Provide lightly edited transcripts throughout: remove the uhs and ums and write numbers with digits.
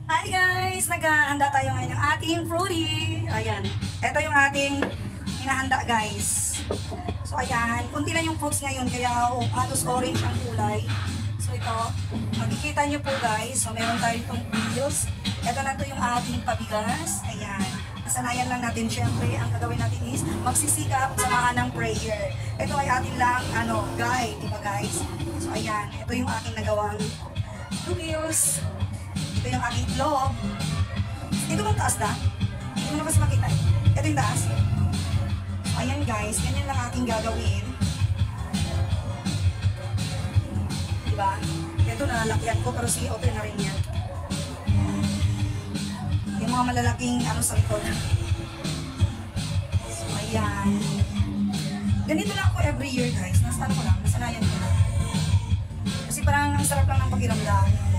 Hi guys! Naghahanda tayo ngayon ng ating fruity. Ayan. Ito yung ating hinahanda guys. So ayan. Kunti lang yung fruits ngayon kaya halos orange ang kulay. So ito. Makikita nyo po guys. So meron tayo itong bills. Ito na to yung ating pabigas. Ayan. Kasanayan lang natin syempre. Ang gagawin natin is magsisikap samahan ng prayer. Ito ay ating lang guide. Diba guys? So ayan. Ito yung aking nagawang bills. Ito yung aking itlog. Ito bang taas na? Hindi mo na kasi makita. Ito yung taas. So, ayan guys, ganyan lang aking gagawin. Diba? Ito nalalakyan ko pero sige, open na rin yan. Yung mga malalaking sa likod. So, ayan. Ganito lang ako every year guys. Nasaan ko lang, nasanayan ko lang. Kasi parang ang sarap lang ng pakiramdam.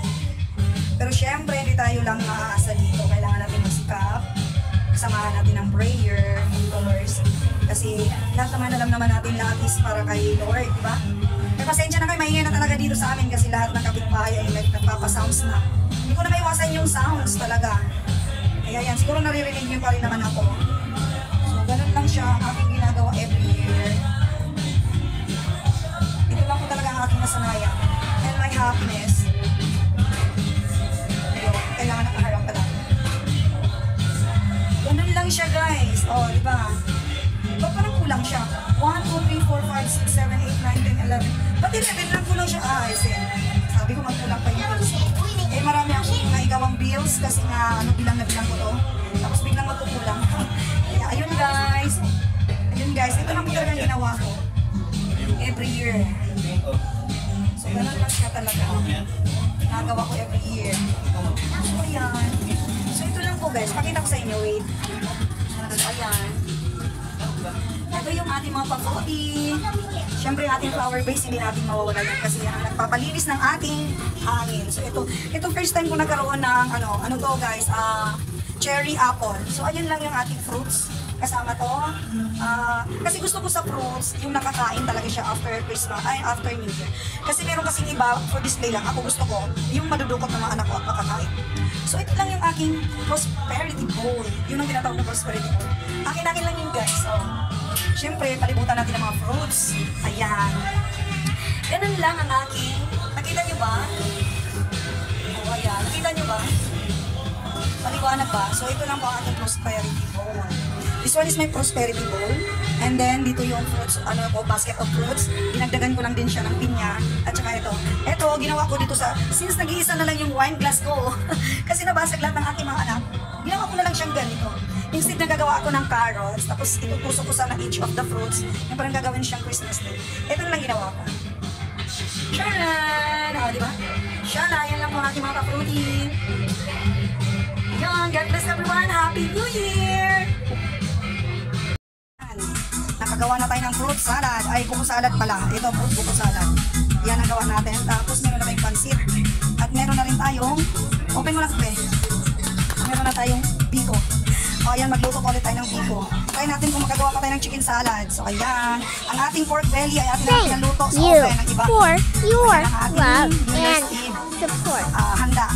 Pero syempre, hindi tayo lang maaasa dito. Kailangan natin magsikap. Kasamahan natin ang prayer, Lord. Kasi lahat naman alam naman natin lahat is para kay Lord, di ba? Kaya pasensya na kayo, maingay na talaga dito sa amin kasi lahat ng kapitbahay ay nagpapasounds na. Hindi ko na maiwasan yung sounds talaga. Kaya yan, siguro naririnig nyo pa rin naman ako. So, ganun lang siya ang aking ginagawa every year. Ito lang po talaga ang aking nasanayan. And my happiness. Kailangan nakaharap ka lang. Ganun lang siya guys. O, di ba? Ba't parang kulang siya? 1, 2, 3, 4, 5, 6, 7, 8, 9, 10, 11. Ba't 11 lang kulang siya? Sabi ko magkulang pa yung bills. Eh, marami akong naigawang bills kasi nga, bilang na bilang ko to. Tapos biglang magkukulang. Kaya, ayun guys. Ayun guys. Ito lang po talagang ginawa ko. Every year. So, ganun lang siya talaga. Nagawa ko every year. So, ayan. So, ito lang po guys. Pakita ko sa inyo. Wait. So, ayan. Ito yung ating mga pag-fruity. Siyempre, ating flower base, hindi natin mawawala yan kasi yan ang nagpapalinis ng ating hangin. So, ito first time ko nagkaroon ng, ano to guys, cherry apple. So, ayan lang yung ating fruits. Kasama to. Kasi gusto ko sa fruits, yung nakakain talaga siya after Christmas, after New Year. Kasi meron kasing iba, for display lang, ako gusto ko, yung madudukot ng mga anak ko at makakain. So ito lang yung aking prosperity bowl. Yun ang tinatawag na prosperity bowl. Akin lang yun guys. So, syempre, palibutan natin ng mga fruits. Ayan. Ganun lang ang aking, nakita nyo ba? O ayan, nakita nyo ba? Paliwanag ba? So ito lang po ang aking prosperity bowl. This one is my prosperity bowl. And then, dito yung fruits, basket of fruits. Dinagdagan ko lang din siya ng pinya. At saka ito. Ito, ginawa ko dito since nag-iisa na lang yung wine glass ko. Kasi nabasag lahat ng aking mga anak. Ginawa ko na lang siyang ganito. Instead na gagawa ako ng carrots, tapos itutusok ko sana each of the fruits. Yung parang gagawin siyang Christmas tree. Ito na lang ginawa ko. Sharan! Diba? Sharan, yan lang po ang aking mga ka-fruity. Yan, God bless everyone. Happy New Year! Nakagawa na tayo ng fruit salad. Ay, buko salad pala. Ito, buko salad. Yan ang gawa natin. Tapos meron na tayong pansit. At meron na rin tayong, open mo lang ito eh. Meron na tayong biko. O, ayan, magluto ulit tayo ng biko. Try natin kung magagawa pa tayo ng chicken salad. So, ayan. Ang ating pork belly ay ating naluto sa oven ng iba. For your love New Year's and Eve, support. handa.